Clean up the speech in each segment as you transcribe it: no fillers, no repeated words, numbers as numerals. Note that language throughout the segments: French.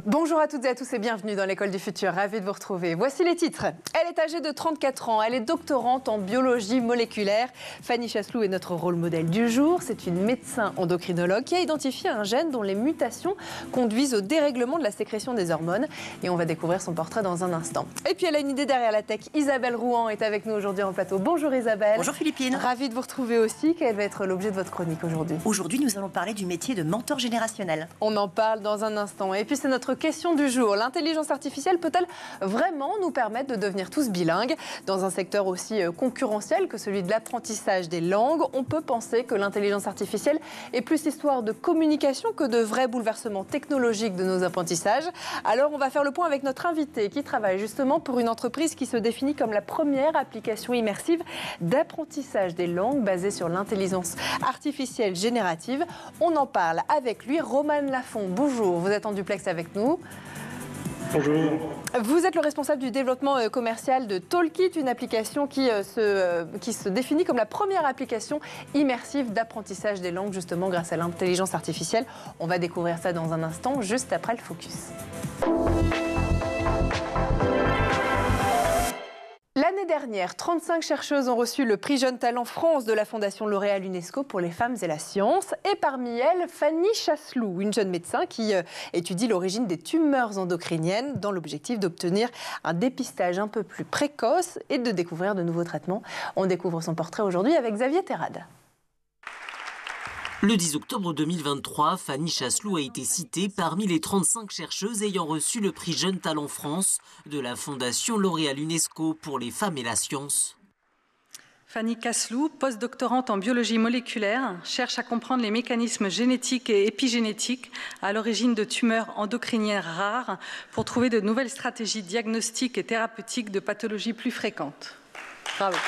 Bonjour à toutes et à tous et bienvenue dans l'École du Futur, ravie de vous retrouver. Voici les titres. Elle est âgée de 34 ans, elle est doctorante en biologie moléculaire. Fanny Chasseloup est notre rôle modèle du jour. C'est une médecin endocrinologue qui a identifié un gène dont les mutations conduisent au dérèglement de la sécrétion des hormones. Et on va découvrir son portrait dans un instant. Et puis elle a une idée derrière la tech. Isabelle Rouen est avec nous aujourd'hui en plateau. Bonjour Isabelle. Bonjour Philippine. Ravie de vous retrouver aussi. Quel va être l'objet de votre chronique aujourd'hui? Aujourd'hui, nous allons parler du métier de mentor générationnel. On en parle dans un instant. Et puis c'est notre question du jour. L'intelligence artificielle peut-elle vraiment nous permettre de devenir tous bilingues? Dans un secteur aussi concurrentiel que celui de l'apprentissage des langues, on peut penser que l'intelligence artificielle est plus histoire de communication que de vrais bouleversements technologiques de nos apprentissages. Alors on va faire le point avec notre invité qui travaille justement pour une entreprise qui se définit comme la première application immersive d'apprentissage des langues basée sur l'intelligence artificielle générative. On en parle avec lui, Roman Lafont. Bonjour, vous êtes en duplex avec nous. Bonjour. Vous êtes le responsable du développement commercial de Talkit, une application qui se définit comme la première application immersive d'apprentissage des langues, justement grâce à l'intelligence artificielle. On va découvrir ça dans un instant, juste après le focus. L'année dernière, 35 chercheuses ont reçu le prix Jeune Talent France de la Fondation L'Oréal UNESCO pour les femmes et la science. Et parmi elles, Fanny Chasseloup, une jeune médecin qui étudie l'origine des tumeurs endocriniennes dans l'objectif d'obtenir un dépistage un peu plus précoce et de découvrir de nouveaux traitements. On découvre son portrait aujourd'hui avec Xavier Terrade. Le 10 octobre 2023, Fanny Chasseloup a été citée parmi les 35 chercheuses ayant reçu le prix Jeune Talent France de la Fondation L'Oréal UNESCO pour les femmes et la science. Fanny Chasseloup, postdoctorante en biologie moléculaire, cherche à comprendre les mécanismes génétiques et épigénétiques à l'origine de tumeurs endocriniennes rares pour trouver de nouvelles stratégies diagnostiques et thérapeutiques de pathologies plus fréquentes. Bravo.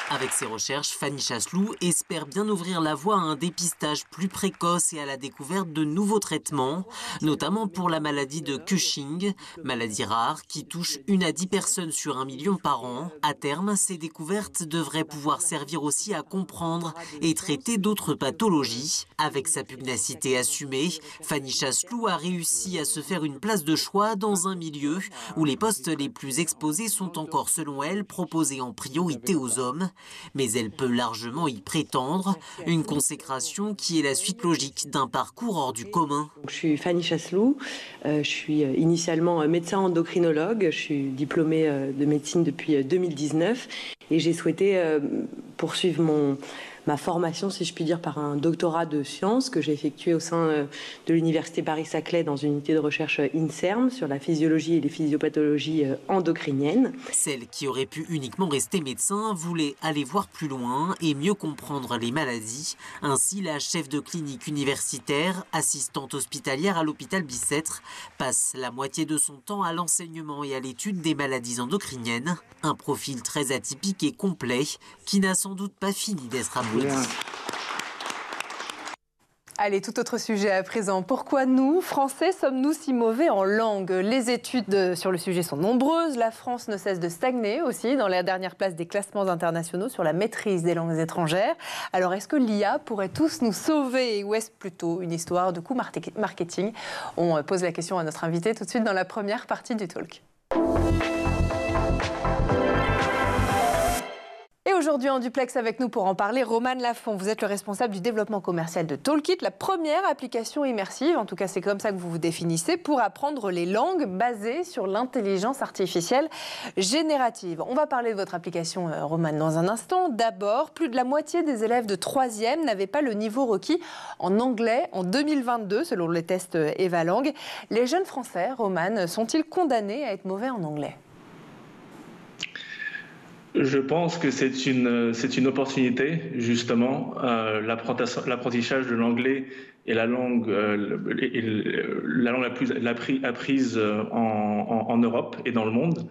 Avec ses recherches, Fanny Chasseloup espère bien ouvrir la voie à un dépistage plus précoce et à la découverte de nouveaux traitements, notamment pour la maladie de Cushing, maladie rare qui touche 1 à 10 personnes sur 1 million par an. À terme, ces découvertes devraient pouvoir servir aussi à comprendre et traiter d'autres pathologies. Avec sa pugnacité assumée, Fanny Chasseloup a réussi à se faire une place de choix dans un milieu où les postes les plus exposés sont encore, selon elle, proposés en priorité aux hommes. Mais elle peut largement y prétendre, une consécration qui est la suite logique d'un parcours hors du commun. Je suis Fanny Chasseloup, je suis initialement médecin endocrinologue, je suis diplômée de médecine depuis 2019 et j'ai souhaité poursuivre ma formation, si je puis dire, par un doctorat de sciences que j'ai effectué au sein de l'université Paris-Saclay dans une unité de recherche INSERM sur la physiologie et les physiopathologies endocriniennes. Celle qui aurait pu uniquement rester médecin voulait aller voir plus loin et mieux comprendre les maladies. Ainsi, la chef de clinique universitaire, assistante hospitalière à l'hôpital Bicêtre, passe la moitié de son temps à l'enseignement et à l'étude des maladies endocriniennes. Un profil très atypique et complet qui n'a sans doute pas fini d'être abouti. Allez, tout autre sujet à présent. Pourquoi nous, Français, sommes-nous si mauvais en langue? Les études sur le sujet sont nombreuses. La France ne cesse de stagner aussi dans la dernière place des classements internationaux sur la maîtrise des langues étrangères. Alors, est-ce que l'IA pourrait tous nous sauver ou est-ce plutôt une histoire de coût marketing? On pose la question à notre invité tout de suite dans la première partie du talk. Et aujourd'hui en duplex avec nous pour en parler, Roman Lafont. Vous êtes le responsable du développement commercial de Talkit, la première application immersive, en tout cas c'est comme ça que vous vous définissez, pour apprendre les langues basées sur l'intelligence artificielle générative. On va parler de votre application, Roman, dans un instant. D'abord, plus de la moitié des élèves de 3e n'avaient pas le niveau requis en anglais en 2022, selon les tests Evalang. Les jeunes Français, Roman, sont-ils condamnés à être mauvais en anglais ? Je pense que c'est une opportunité, justement. L'apprentissage de l'anglais est la langue la plus apprise en Europe et dans le monde.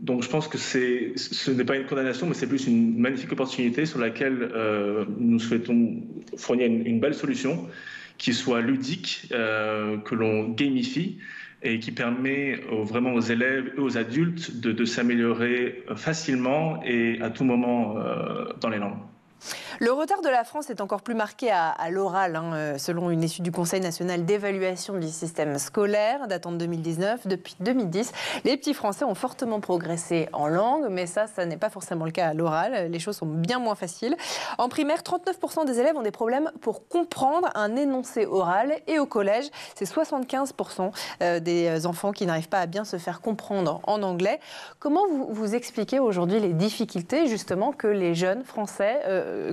Donc je pense que ce n'est pas une condamnation, mais c'est plus une magnifique opportunité sur laquelle nous souhaitons fournir une belle solution qui soit ludique, que l'on gamifie, et qui permet vraiment aux élèves et aux adultes de s'améliorer facilement et à tout moment dans les langues. Le retard de la France est encore plus marqué à l'oral, selon une étude du Conseil national d'évaluation du système scolaire datant de 2019. Depuis 2010, les petits Français ont fortement progressé en langue, mais ça n'est pas forcément le cas à l'oral. Les choses sont bien moins faciles. En primaire, 39% des élèves ont des problèmes pour comprendre un énoncé oral, et au collège, c'est 75% des enfants qui n'arrivent pas à bien se faire comprendre en anglais. Comment vous expliquez aujourd'hui les difficultés justement que les jeunes Français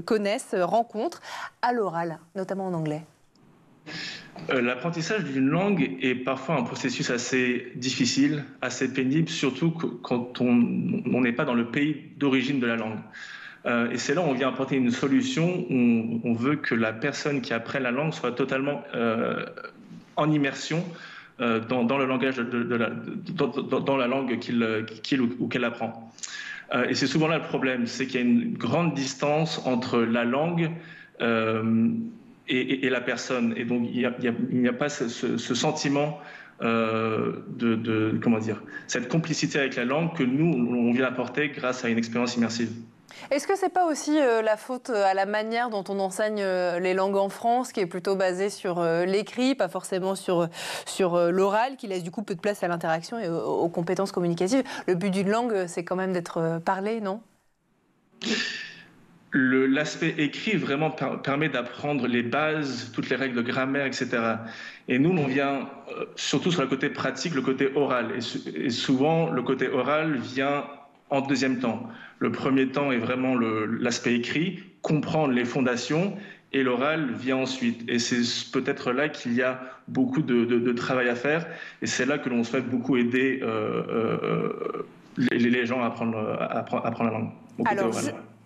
connaissent, rencontrent à l'oral, notamment en anglais? L'apprentissage d'une langue est parfois un processus assez difficile, assez pénible, surtout quand on n'est pas dans le pays d'origine de la langue. Et c'est là où on vient apporter une solution où on veut que la personne qui apprend la langue soit totalement en immersion dans le langage dans la langue qu'il ou qu'elle apprend. Et c'est souvent là le problème, c'est qu'il y a une grande distance entre la langue et la personne. Et donc il n'y a pas ce sentiment comment dire, cette complicité avec la langue que nous, on vient apporter grâce à une expérience immersive. Est-ce que ce n'est pas aussi la faute à la manière dont on enseigne les langues en France, qui est plutôt basée sur l'écrit, pas forcément sur l'oral, qui laisse du coup peu de place à l'interaction et aux compétences communicatives? Le but d'une langue, c'est quand même d'être parlé, non? L'aspect écrit vraiment permet d'apprendre les bases, toutes les règles de grammaire, etc. Et nous, on vient surtout sur le côté pratique, le côté oral. Et souvent, le côté oral vient en deuxième temps. Le premier temps est vraiment l'aspect écrit, comprendre les fondations, et l'oral vient ensuite. Et c'est peut-être là qu'il y a beaucoup de travail à faire, et c'est là que l'on souhaite beaucoup aider les gens à apprendre la langue. Alors,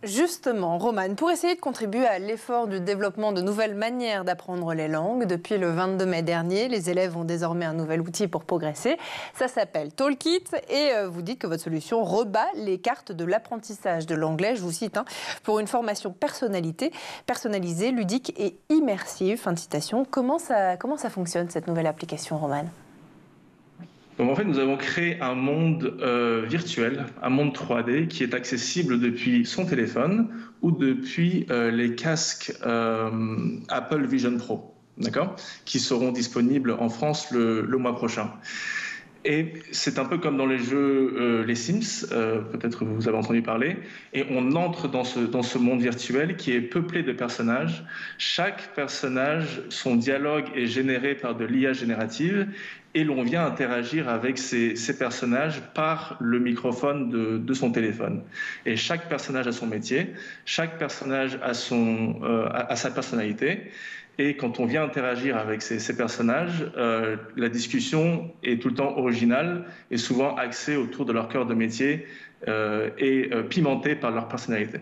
justement, Romane, pour essayer de contribuer à l'effort du développement de nouvelles manières d'apprendre les langues, depuis le 22 mai dernier, les élèves ont désormais un nouvel outil pour progresser. Ça s'appelle Talkit, et vous dites que votre solution rebat les cartes de l'apprentissage de l'anglais, je vous cite, pour une formation personnalisée, ludique et immersive. Fin de citation. Comment ça fonctionne, cette nouvelle application, Romane? Donc en fait, nous avons créé un monde virtuel, un monde 3D qui est accessible depuis son téléphone ou depuis les casques Apple Vision Pro, d'accord, qui seront disponibles en France le mois prochain. Et c'est un peu comme dans les jeux les Sims, peut-être que vous avez entendu parler, et on entre dans ce monde virtuel qui est peuplé de personnages. Chaque personnage, son dialogue est généré par de l'IA générative, et l'on vient interagir avec ces personnages par le microphone de son téléphone. Et chaque personnage a son métier, chaque personnage a sa personnalité. Et quand on vient interagir avec ces personnages, la discussion est tout le temps originale et souvent axée autour de leur cœur de métier et pimentée par leur personnalité.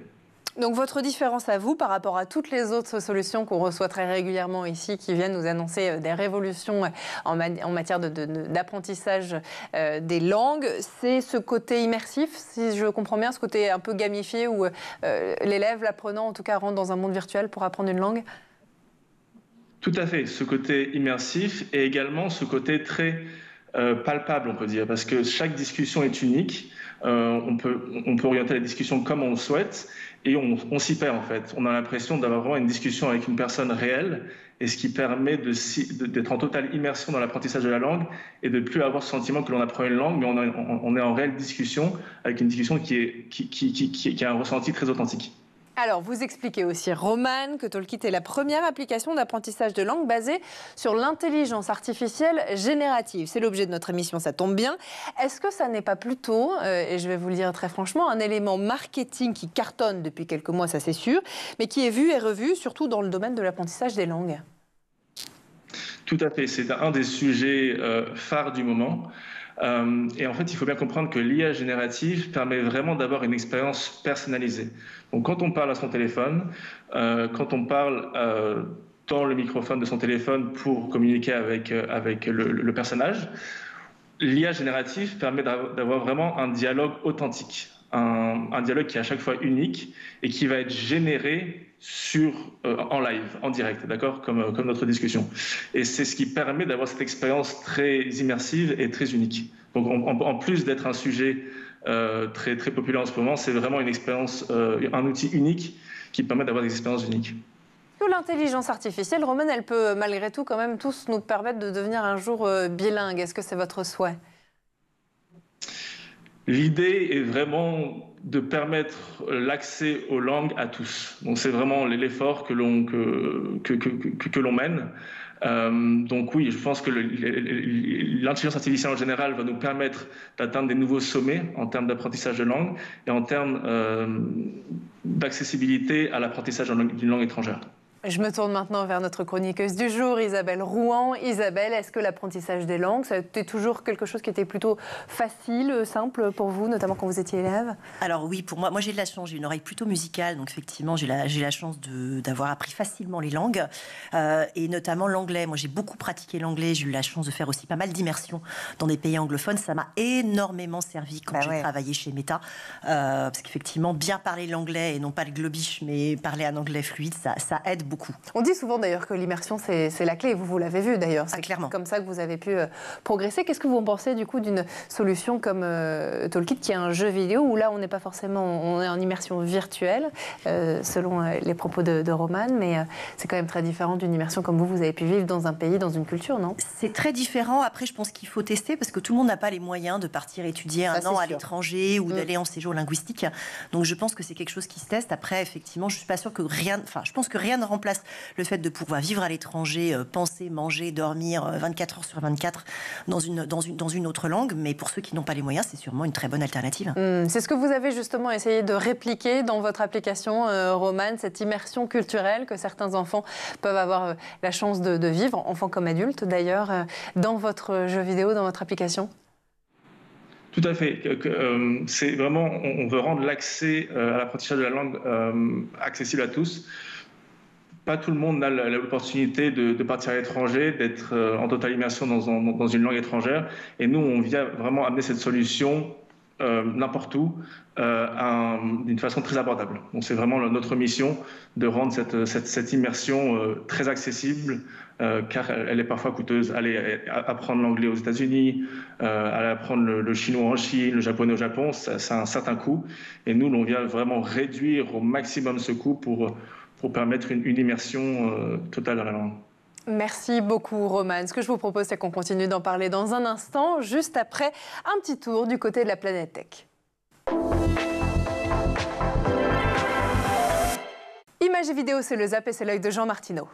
Donc votre différence à vous par rapport à toutes les autres solutions qu'on reçoit très régulièrement ici, qui viennent nous annoncer des révolutions en matière d'apprentissage des langues, c'est ce côté immersif, si je comprends bien, ce côté un peu gamifié où l'élève, l'apprenant en tout cas, rentre dans un monde virtuel pour apprendre une langue? Tout à fait, ce côté immersif et également ce côté très palpable, on peut dire, parce que chaque discussion est unique. On peut orienter la discussion comme on le souhaite et on s'y perd en fait. On a l'impression d'avoir vraiment une discussion avec une personne réelle, et ce qui permet d'être en totale immersion dans l'apprentissage de la langue et de ne plus avoir ce sentiment que l'on apprend une langue, mais on est en réelle discussion, avec une discussion qui a un ressenti très authentique. Alors, vous expliquez aussi, Romane, que Talkit est la première application d'apprentissage de langue basée sur l'intelligence artificielle générative. C'est l'objet de notre émission, ça tombe bien. Est-ce que ça n'est pas plutôt, et je vais vous le dire très franchement, un élément marketing qui cartonne depuis quelques mois, ça c'est sûr, mais qui est vu et revu, surtout dans le domaine de l'apprentissage des langues? Tout à fait, c'est un des sujets phares du moment. Et en fait, il faut bien comprendre que l'IA générative permet vraiment d'avoir une expérience personnalisée. Donc, quand on parle à son téléphone, quand on parle dans le microphone de son téléphone pour communiquer avec le personnage, l'IA générative permet d'avoir vraiment un dialogue authentique, un dialogue qui est à chaque fois unique et qui va être généré en live, en direct, d'accord, comme notre discussion. Et c'est ce qui permet d'avoir cette expérience très immersive et très unique. Donc en plus d'être un sujet très, très populaire en ce moment, c'est vraiment une expérience, un outil unique qui permettent d'avoir des expériences uniques. L'intelligence artificielle, Romane, elle peut malgré tout quand même tous nous permettre de devenir un jour bilingue. Est-ce que c'est votre souhait? L'idée est vraiment de permettre l'accès aux langues à tous. Donc c'est vraiment l'effort que l'on mène. Donc oui, je pense que l'intelligence artificielle en général va nous permettre d'atteindre des nouveaux sommets en termes d'apprentissage de langue et en termes d'accessibilité à l'apprentissage d'une langue étrangère. Je me tourne maintenant vers notre chroniqueuse du jour, Isabelle Rouen. Isabelle, est-ce que l'apprentissage des langues, c'était toujours quelque chose qui était plutôt facile, simple pour vous, notamment quand vous étiez élève? Alors oui, pour moi j'ai de la chance, j'ai une oreille plutôt musicale, donc effectivement j'ai la chance d'avoir appris facilement les langues, et notamment l'anglais. Moi j'ai beaucoup pratiqué l'anglais, j'ai eu la chance de faire aussi pas mal d'immersions dans des pays anglophones. Ça m'a énormément servi quand j'ai travaillé chez Meta, parce qu'effectivement bien parler l'anglais et non pas le globish, mais parler un anglais fluide, ça aide beaucoup. On dit souvent d'ailleurs que l'immersion c'est la clé, vous l'avez vu d'ailleurs, c'est clairement comme ça que vous avez pu progresser. Qu'est-ce que vous en pensez du coup d'une solution comme Talkit, qui est un jeu vidéo où là on n'est pas forcément, on est en immersion virtuelle selon les propos de Romane, mais c'est quand même très différent d'une immersion comme vous avez pu vivre dans un pays, dans une culture, non? C'est très différent. Après je pense qu'il faut tester parce que tout le monde n'a pas les moyens de partir étudier un an à l'étranger ou d'aller en séjour linguistique. Donc je pense que c'est quelque chose qui se teste. Après effectivement je suis pas sûre que je pense que rien ne remplace le fait de pouvoir vivre à l'étranger, penser, manger, dormir 24 heures sur 24 dans une autre langue. Mais pour ceux qui n'ont pas les moyens, c'est sûrement une très bonne alternative. C'est ce que vous avez justement essayé de répliquer dans votre application, Romane, cette immersion culturelle que certains enfants peuvent avoir la chance de vivre, enfants comme adultes d'ailleurs, dans votre jeu vidéo, dans votre application? Tout à fait. C'est vraiment, on veut rendre l'accès à l'apprentissage de la langue accessible à tous. Pas tout le monde a l'opportunité de partir à l'étranger, d'être en totale immersion dans une langue étrangère. Et nous, on vient vraiment amener cette solution n'importe où, d'une façon très abordable. Donc c'est vraiment notre mission de rendre cette immersion très accessible, car elle est parfois coûteuse. Aller apprendre l'anglais aux États-Unis, aller apprendre le chinois en Chine, le japonais au Japon, ça a un certain coût. Et nous, on vient vraiment réduire au maximum ce coût pour permettre une immersion totale dans la langue. Merci beaucoup, Romane. Ce que je vous propose, c'est qu'on continue d'en parler dans un instant, juste après un petit tour du côté de la planète tech. Images et vidéos, c'est le Zap et c'est l'œil de Jean Martineau.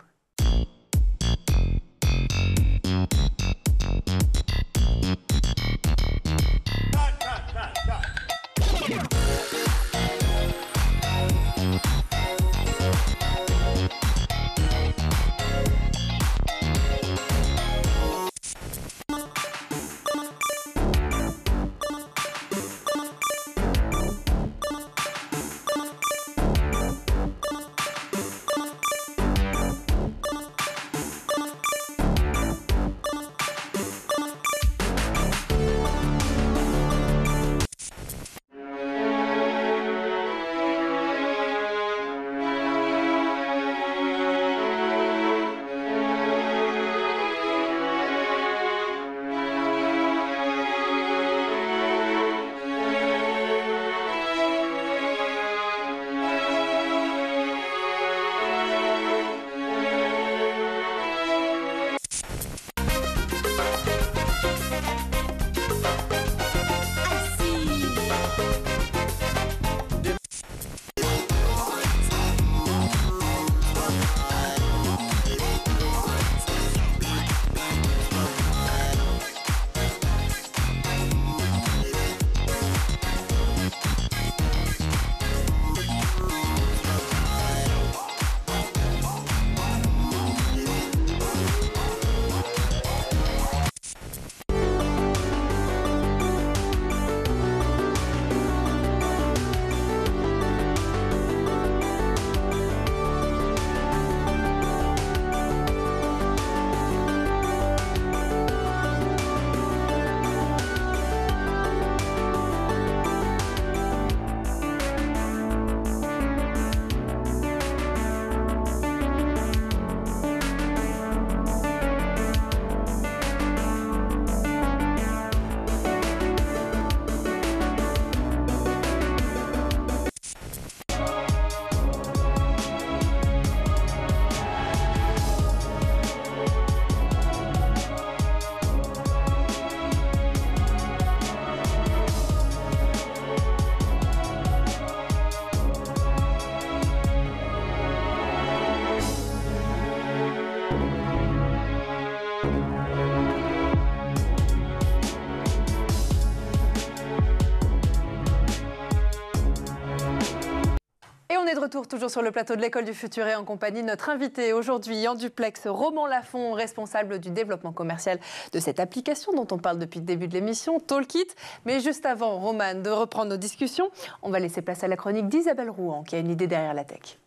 retour toujours sur le plateau de l'École du Futur et en compagnie de notre invité aujourd'hui en duplex, Roman Lafont, responsable du développement commercial de cette application dont on parle depuis le début de l'émission, Talkit. Mais juste avant, Roman, de reprendre nos discussions, on va laisser place à la chronique d'Isabelle Rouan qui a une idée derrière la tech.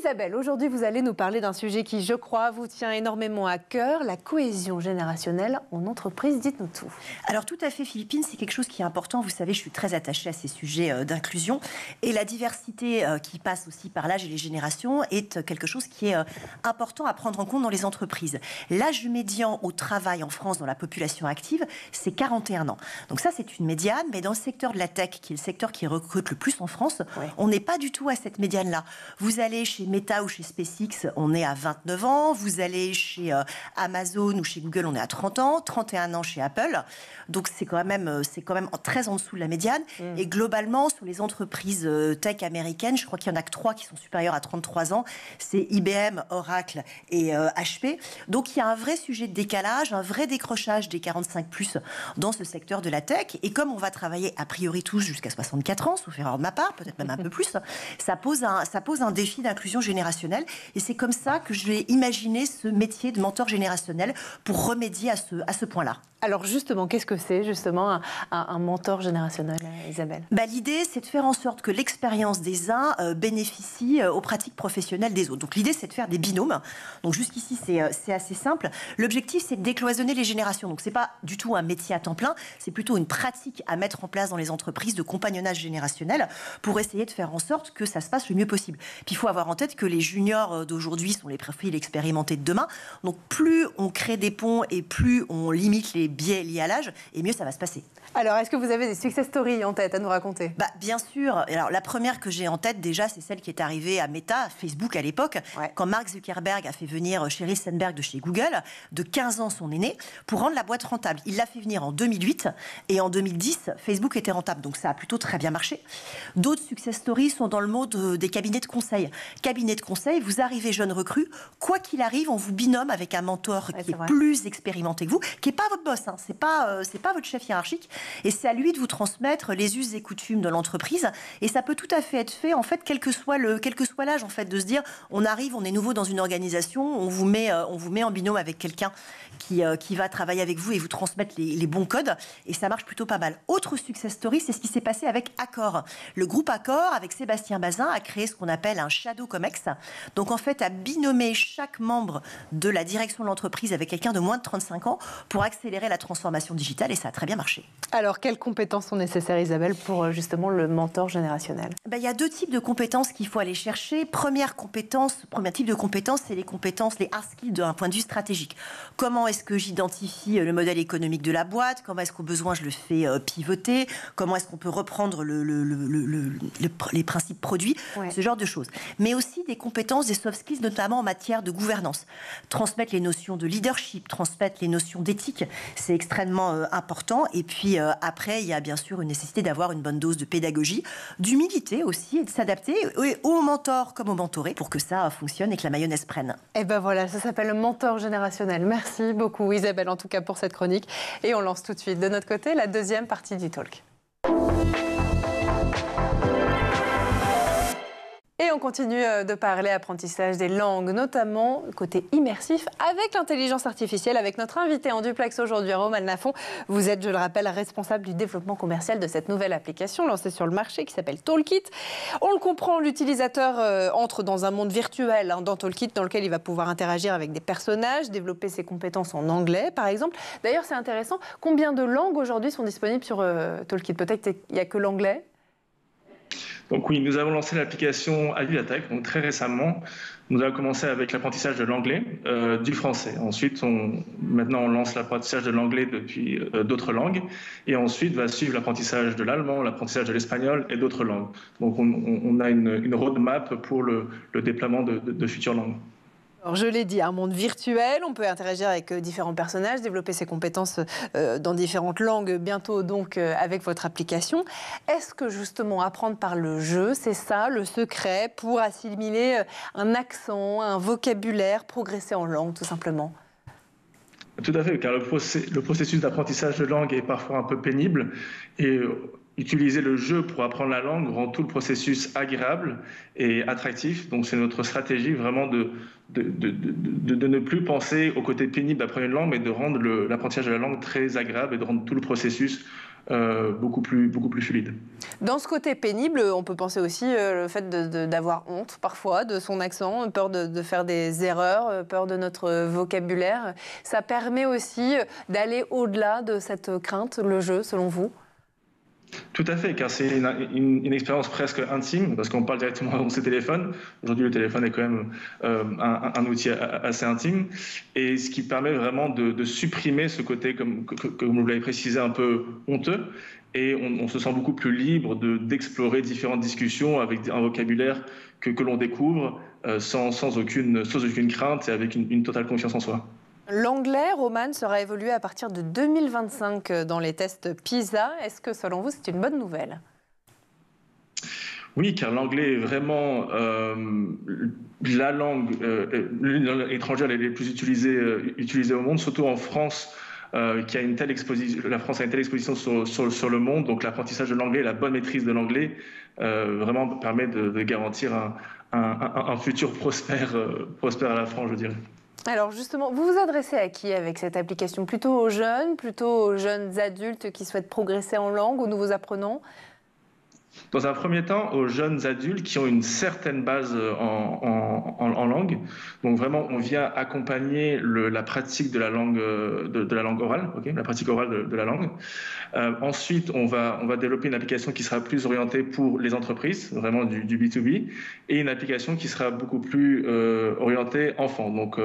Isabelle, aujourd'hui vous allez nous parler d'un sujet qui, je crois, vous tient énormément à cœur, la cohésion générationnelle en entreprise. Dites-nous tout. Alors tout à fait, Philippine, c'est quelque chose qui est important. Vous savez, je suis très attachée à ces sujets d'inclusion. Et la diversité qui passe aussi par l'âge et les générations est quelque chose qui est important à prendre en compte dans les entreprises. L'âge médian au travail en France dans la population active, c'est 41 ans. Donc ça, c'est une médiane, mais dans le secteur de la tech, qui est le secteur qui recrute le plus en France, on n'est pas du tout à cette médiane-là. Vous allez chez Meta ou chez SpaceX, on est à 29 ans. Vous allez chez Amazon ou chez Google, on est à 30 ans. 31 ans chez Apple. Donc c'est quand même très en dessous de la médiane. Et globalement, sur les entreprises tech américaines, je crois qu'il y en a que 3 qui sont supérieures à 33 ans. C'est IBM, Oracle et HP. Donc il y a un vrai sujet de décalage, un vrai décrochage des 45+ dans ce secteur de la tech. Et comme on va travailler a priori tous jusqu'à 64 ans, sauf erreur de ma part, peut-être même un peu plus, ça pose un défi d'inclusion générationnelle. Et c'est comme ça que je vais imaginer ce métier de mentor générationnel pour remédier à ce point-là. Alors justement, qu'est-ce que c'est justement un mentor générationnel, Isabelle ? L'idée, c'est de faire en sorte que l'expérience des uns bénéficie aux pratiques professionnelles des autres. Donc l'idée, c'est de faire des binômes. Donc jusqu'ici, c'est assez simple. L'objectif, c'est de décloisonner les générations. Donc c'est pas du tout un métier à temps plein, c'est plutôt une pratique à mettre en place dans les entreprises de compagnonnage générationnel pour essayer de faire en sorte que ça se passe le mieux possible. Puis il faut avoir en tête que les juniors d'aujourd'hui sont les profils expérimentés de demain. Donc plus on crée des ponts et plus on limite les biais liés à l'âge, et mieux ça va se passer. Alors, est-ce que vous avez des success stories en tête à nous raconter ? Bien sûr. Alors, la première que j'ai en tête, déjà, c'est celle qui est arrivée à Meta, à Facebook à l'époque, quand Mark Zuckerberg a fait venir Sheryl Sandberg de chez Google, de 15 ans son aîné, pour rendre la boîte rentable. Il l'a fait venir en 2008, et en 2010, Facebook était rentable. Donc, ça a plutôt très bien marché. D'autres success stories sont dans le monde des cabinets de conseil. Cabinet de conseil, vous arrivez jeune recrue, quoi qu'il arrive, on vous binôme avec un mentor qui est plus expérimenté que vous, qui n'est pas votre boss, hein, c'est pas votre chef hiérarchique. Et c'est à lui de vous transmettre les us et coutumes de l'entreprise. Et ça peut tout à fait être fait, en fait, quel que soit l'âge, en fait, de se dire, on arrive, on est nouveau dans une organisation, on vous met en binôme avec quelqu'un qui va travailler avec vous et vous transmettre les bons codes. Et ça marche plutôt pas mal. Autre success story, c'est ce qui s'est passé avec Accor. Le groupe Accor, avec Sébastien Bazin, a créé ce qu'on appelle un Shadow Comex. Donc, en fait, a binomé chaque membre de la direction de l'entreprise avec quelqu'un de moins de 35 ans pour accélérer la transformation digitale. Et ça a très bien marché. Alors, quelles compétences sont nécessaires, Isabelle, pour justement le mentor générationnel ? Il y a 2 types de compétences qu'il faut aller chercher. Premier type de compétences, c'est les compétences, les hard skills d'un point de vue stratégique. Comment est-ce que j'identifie le modèle économique de la boîte ? Comment est-ce qu'au besoin je le fais pivoter ? Comment est-ce qu'on peut reprendre les principes produits ? Ce genre de choses. Mais aussi des compétences, des soft skills, notamment en matière de gouvernance. Transmettre les notions de leadership, transmettre les notions d'éthique, c'est extrêmement important. Et puis après, il y a bien sûr une nécessité d'avoir une bonne dose de pédagogie, d'humilité aussi et de s'adapter au mentor comme au mentoré pour que ça fonctionne et que la mayonnaise prenne. Et ben voilà, ça s'appelle le mentor générationnel. Merci beaucoup Isabelle en tout cas pour cette chronique. Et on lance tout de suite de notre côté la deuxième partie du talk. Et on continue de parler apprentissage des langues, notamment côté immersif avec l'intelligence artificielle, avec notre invité en duplex aujourd'hui, Roman Lafont. Vous êtes, je le rappelle, responsable du développement commercial de cette nouvelle application lancée sur le marché qui s'appelle Talkit. On le comprend, l'utilisateur entre dans un monde virtuel dans Talkit dans lequel il va pouvoir interagir avec des personnages, développer ses compétences en anglais, par exemple. D'ailleurs, c'est intéressant. Combien de langues aujourd'hui sont disponibles sur Talkit ? Peut-être qu'il n'y a que l'anglais ? Donc oui, nous avons lancé l'application à Vivatech, donc très récemment. Nous avons commencé avec l'apprentissage de l'anglais, du français. Ensuite, maintenant on lance l'apprentissage de l'anglais depuis d'autres langues. Et ensuite va suivre l'apprentissage de l'allemand, l'apprentissage de l'espagnol et d'autres langues. Donc on a une roadmap pour le déploiement de futures langues. Alors, je l'ai dit, un monde virtuel, on peut interagir avec différents personnages, développer ses compétences dans différentes langues, bientôt donc avec votre application. Est-ce que justement apprendre par le jeu, c'est ça le secret pour assimiler un accent, un vocabulaire, progresser en langue tout simplement ? Tout à fait, car le processus d'apprentissage de langue est parfois un peu pénible et utiliser le jeu pour apprendre la langue rend tout le processus agréable et attractif. Donc c'est notre stratégie vraiment de ne plus penser au côté pénible d'apprendre une langue, mais de rendre l'apprentissage de la langue très agréable et de rendre tout le processus beaucoup plus fluide. Dans ce côté pénible, on peut penser aussi le fait d'avoir honte parfois de son accent, peur de faire des erreurs, peur de notre vocabulaire. Ça permet aussi d'aller au-delà de cette crainte, le jeu, selon vous? Tout à fait, car c'est une expérience presque intime, parce qu'on parle directement dans ses téléphones. Aujourd'hui, le téléphone est quand même un outil assez intime, et ce qui permet vraiment de supprimer ce côté, comme vous l'avez précisé, un peu honteux, et on se sent beaucoup plus libre d'explorer différentes discussions avec un vocabulaire que l'on découvre sans aucune crainte et avec une totale confiance en soi. L'anglais, Roman, sera évolué à partir de 2025 dans les tests PISA. Est-ce que, selon vous, c'est une bonne nouvelle? Oui, car l'anglais est vraiment la langue étrangère la plus utilisée au monde, surtout en France, qui a une telle exposition. La France a une telle exposition sur le monde, donc l'apprentissage de l'anglais, la bonne maîtrise de l'anglais, vraiment permet de garantir un futur prospère à la France, je dirais. Alors justement, vous vous adressez à qui avec cette application? Plutôt aux jeunes adultes qui souhaitent progresser en langue, aux nouveaux apprenants? Dans un premier temps, aux jeunes adultes qui ont une certaine base en langue. Donc vraiment, on vient accompagner la pratique de la langue, de la langue orale, la pratique orale de la langue. Ensuite, on va développer une application qui sera plus orientée pour les entreprises, vraiment du B2B, et une application qui sera beaucoup plus orientée enfants, donc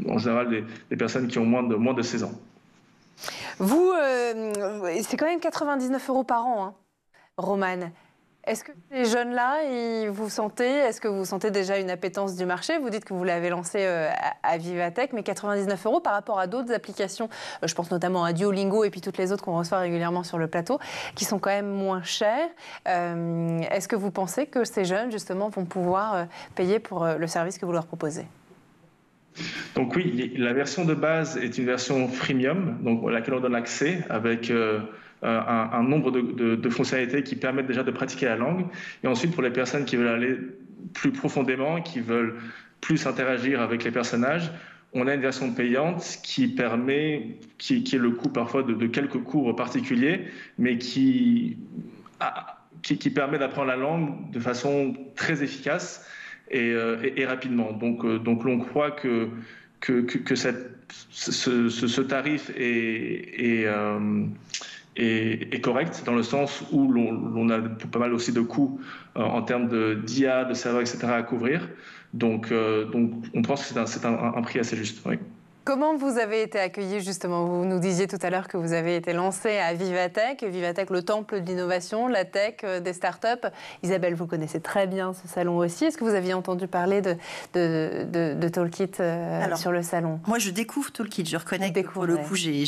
en général des personnes qui ont moins de 16 ans. Vous, c'est quand même 99 € par an, hein, Roman. Est-ce que ces jeunes-là, est-ce que vous sentez déjà une appétence du marché? Vous dites que vous l'avez lancé à Vivatech, mais 99 € par rapport à d'autres applications, je pense notamment à Duolingo et puis toutes les autres qu'on reçoit régulièrement sur le plateau, qui sont quand même moins chères. Est-ce que vous pensez que ces jeunes, justement, vont pouvoir payer pour le service que vous leur proposez? Donc oui, la version de base est une version freemium, donc à laquelle on donne accès avec un nombre de fonctionnalités qui permettent déjà de pratiquer la langue. Et ensuite, pour les personnes qui veulent aller plus profondément, qui veulent plus interagir avec les personnages, on a une version payante qui est le coût parfois de quelques cours particuliers, mais qui permet d'apprendre la langue de façon très efficace et rapidement. Donc l'on croit que ce tarif est correct dans le sens où l'on a pas mal aussi de coûts en termes d'IA, de serveurs, etc. à couvrir. Donc on pense que c'est un prix assez juste. Oui. Comment vous avez été accueillis justement? Vous nous disiez tout à l'heure que vous avez été lancé à Vivatech. Vivatech, le temple de l'innovation, la tech, des startups. Isabelle, vous connaissez très bien ce salon aussi. Est-ce que vous aviez entendu parler de Toolkit sur le salon? Moi, je découvre Toolkit. Je reconnais que pour le coup, j'ai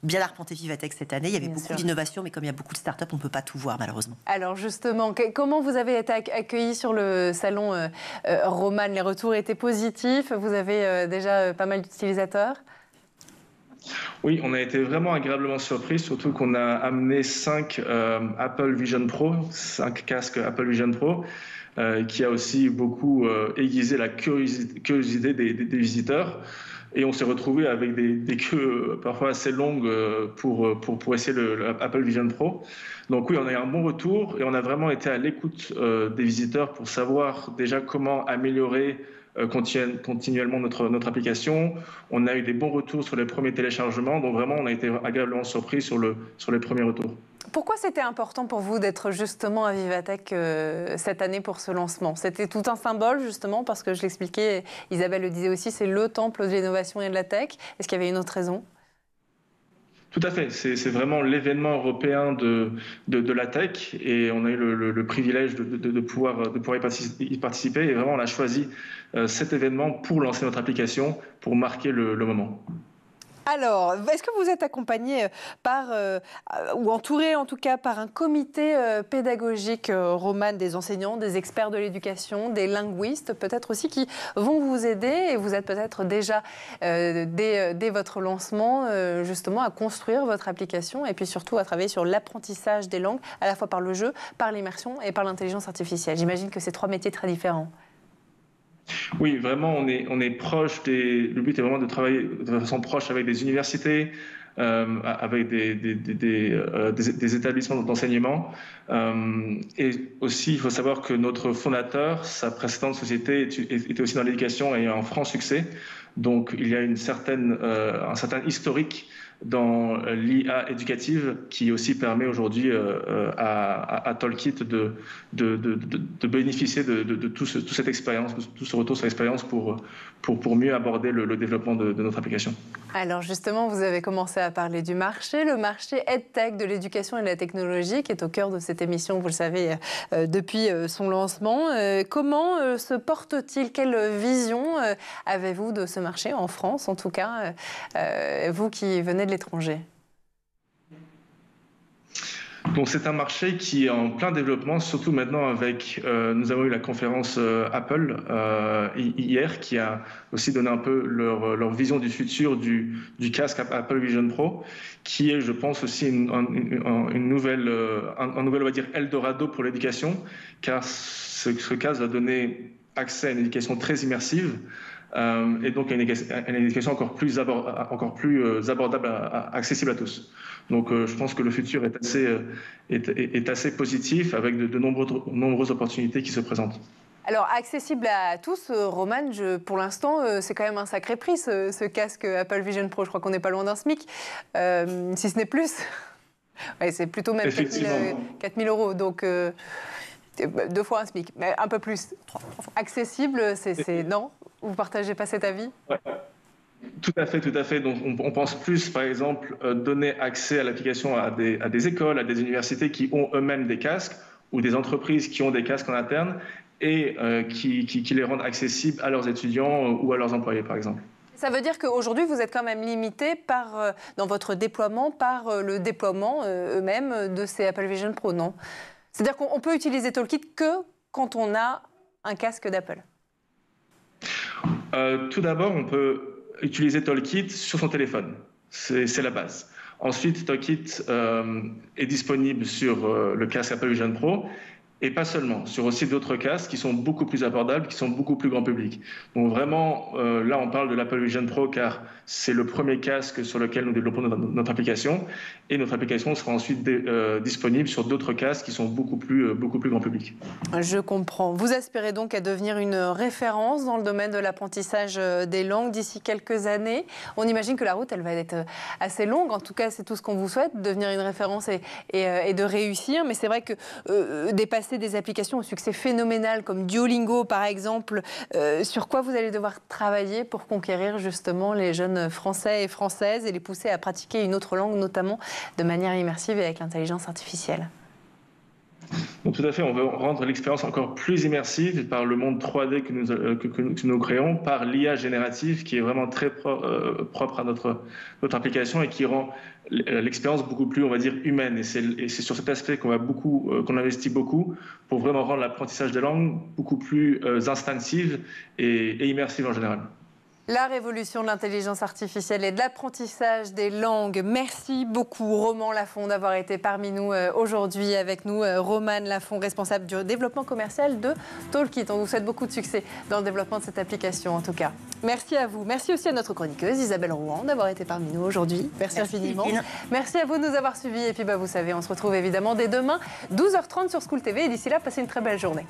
bien arpenté Vivatech cette année. Il y avait beaucoup d'innovation, mais comme il y a beaucoup de startups, on ne peut pas tout voir malheureusement. Alors justement, comment vous avez été accueillis sur le salon Roman? Les retours étaient positifs? Vous avez déjà pas mal d'utilisateurs? Oui, on a été vraiment agréablement surpris, surtout qu'on a amené 5 Apple Vision Pro, 5 casques Apple Vision Pro, qui a aussi beaucoup aiguisé la curiosité des visiteurs. Et on s'est retrouvé avec des queues parfois assez longues pour essayer le Apple Vision Pro. Donc oui, on a eu un bon retour et on a vraiment été à l'écoute des visiteurs pour savoir déjà comment améliorer continuellement notre application. On a eu des bons retours sur les premiers téléchargements, donc vraiment on a été agréablement surpris sur les premiers retours. Pourquoi c'était important pour vous d'être justement à Vivatech cette année pour ce lancement? C'était tout un symbole justement parce que je l'expliquais, Isabelle le disait aussi, c'est le temple de l'innovation et de la tech. Est-ce qu'il y avait une autre raison? Tout à fait, c'est vraiment l'événement européen de la tech et on a eu le privilège de pouvoir y participer et vraiment on a choisi cet événement pour lancer notre application, pour marquer le moment. Alors, est-ce que vous êtes accompagné par, ou entouré en tout cas par un comité pédagogique, Romane, des enseignants, des experts de l'éducation, des linguistes peut-être aussi, qui vont vous aider, et vous êtes peut-être déjà, dès votre lancement, justement à construire votre application et puis surtout à travailler sur l'apprentissage des langues, à la fois par le jeu, par l'immersion et par l'intelligence artificielle. J'imagine que c'est 3 métiers très différents. Oui, vraiment, on est proche le but est vraiment de travailler de façon proche avec des universités, avec des établissements d'enseignement. Et aussi, il faut savoir que notre fondateur, sa précédente société était aussi dans l'éducation et un franc succès. Donc, il y a un certain historique dans l'IA éducative qui aussi permet aujourd'hui à Toolkit de bénéficier de toute cette expérience, de tout ce retour sur l'expérience pour mieux aborder le développement de notre application. Alors justement, vous avez commencé à parler du marché, le marché EdTech de l'éducation et de la technologie qui est au cœur de cette émission, vous le savez, depuis son lancement. Comment se porte-t-il? Quelle vision avez-vous de ce marché, en France en tout cas, vous qui venez de l'étranger? Donc c'est un marché qui est en plein développement, surtout maintenant avec, nous avons eu la conférence Apple hier qui a aussi donné un peu leur vision du futur du casque Apple Vision Pro, qui est, je pense, aussi un nouvel, on va dire, Eldorado pour l'éducation, car ce casque va donner accès à une éducation très immersive. Et donc une éducation encore plus abordable, accessible à tous. Donc je pense que le futur est assez positif avec de nombreuses opportunités qui se présentent. Alors, accessible à tous, Romane, pour l'instant, c'est quand même un sacré prix, ce casque Apple Vision Pro. Je crois qu'on n'est pas loin d'un SMIC, si ce n'est plus. Ouais, c'est plutôt même 4 000 €, donc 2 fois un SMIC, mais un peu plus. Accessible, non? Vous ne partagez pas cet avis? Ouais. Tout à fait. Donc, on pense plus, par exemple, donner accès à l'application à des écoles, à des universités qui ont eux-mêmes des casques, ou des entreprises qui ont des casques en interne, et qui les rendent accessibles à leurs étudiants ou à leurs employés, par exemple. Ça veut dire qu'aujourd'hui, vous êtes quand même limité dans votre déploiement par le déploiement eux-mêmes de ces Apple Vision Pro, non? C'est-à-dire qu'on peut utiliser Toolkit que quand on a un casque d'Apple? Tout d'abord, on peut utiliser Toolkit sur son téléphone. C'est la base. Ensuite, Toolkit est disponible sur le casque Apple Vision Pro, et pas seulement, sur aussi d'autres casques qui sont beaucoup plus abordables, qui sont beaucoup plus grand public. Donc vraiment, là, on parle de l'Apple Vision Pro car c'est le premier casque sur lequel nous développons notre application, et notre application sera ensuite disponible sur d'autres casques qui sont beaucoup plus grand public. Je comprends. Vous aspirez donc à devenir une référence dans le domaine de l'apprentissage des langues d'ici quelques années. On imagine que la route, elle va être assez longue. En tout cas, c'est tout ce qu'on vous souhaite, devenir une référence et de réussir. Mais c'est vrai que dépasser des applications au succès phénoménal comme Duolingo par exemple, sur quoi vous allez devoir travailler pour conquérir justement les jeunes Français et Françaises et les pousser à pratiquer une autre langue, notamment de manière immersive et avec l'intelligence artificielle? Donc, tout à fait, on veut rendre l'expérience encore plus immersive par le monde 3D que nous créons, par l'IA générative qui est vraiment très propre à notre application et qui rend l'expérience beaucoup plus, on va dire, humaine. Et c'est sur cet aspect qu'on investit beaucoup pour vraiment rendre l'apprentissage des langues beaucoup plus instinctive et immersive en général. La révolution de l'intelligence artificielle et de l'apprentissage des langues. Merci beaucoup, Roman Lafond, d'avoir été parmi nous aujourd'hui avec nous. Romane Lafond, responsable du développement commercial de Toolkit. On vous souhaite beaucoup de succès dans le développement de cette application, en tout cas. Merci à vous. Merci aussi à notre chroniqueuse, Isabelle Rouen, d'avoir été parmi nous aujourd'hui. Merci infiniment. Merci à vous de nous avoir suivis. Et puis, vous savez, on se retrouve évidemment dès demain, 12h30 sur School TV. Et d'ici là, passez une très belle journée.